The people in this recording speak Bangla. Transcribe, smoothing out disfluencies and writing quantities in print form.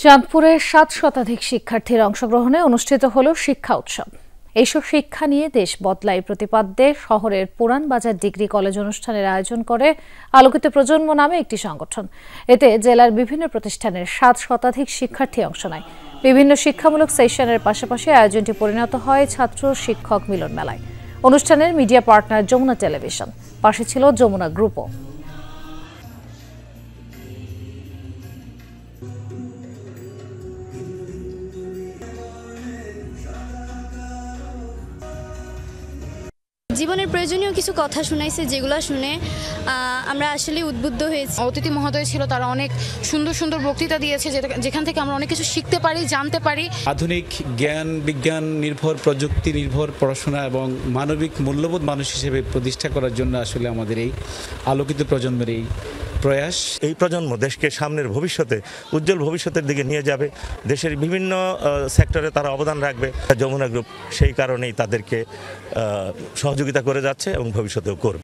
চাঁদপুরে ৭ শতাধিক শিক্ষার্থীর অংশগ্রহণে অনুষ্ঠিত হল শিক্ষা উৎসব। এইসব শিক্ষা নিয়ে দেশ বদলায় প্রতিপাদ্যে শহরের পুরান বাজার ডিগ্রি কলেজ অনুষ্ঠানের আয়োজন করে আলোকিত প্রজন্ম নামে একটি সংগঠন। এতে জেলার বিভিন্ন প্রতিষ্ঠানের ৭ শতাধিক শিক্ষার্থী অংশ নেয়। বিভিন্ন শিক্ষামূলক সেশনের পাশাপাশি আয়োজনটি পরিণত হয় ছাত্র শিক্ষক মিলন মেলায়। অনুষ্ঠানের মিডিয়া পার্টনার যমুনা টেলিভিশন, পাশে ছিল যমুনা গ্রুপও। জীবনের প্রয়োজনীয় কিছু কথা শুনাইছে, যেগুলো শুনে আমরা আসলে উদ্বুদ্ধ হয়েছি। অতিথি মহোদয় ছিল, তারা অনেক সুন্দর সুন্দর বক্তৃতা দিয়েছে, যেখান থেকে আমরা অনেক কিছু শিখতে পারি, জানতে পারি। আধুনিক জ্ঞান বিজ্ঞান নির্ভর, প্রযুক্তি নির্ভর পড়াশোনা এবং মানবিক মূল্যবোধ মানুষ হিসেবে প্রতিষ্ঠা করার জন্য আসলে আমাদের এই আলোকিত প্রজন্মের এই প্রয়াস। এই প্রজন্ম দেশকে সামনের ভবিষ্যতে, উজ্জ্বল ভবিষ্যতের দিকে নিয়ে যাবে। দেশের বিভিন্ন সেক্টরে তারা অবদান রাখবে। যমুনা গ্রুপ সেই কারণেই তাদেরকে সহযোগিতা করে যাচ্ছে এবং ভবিষ্যতেও করবে।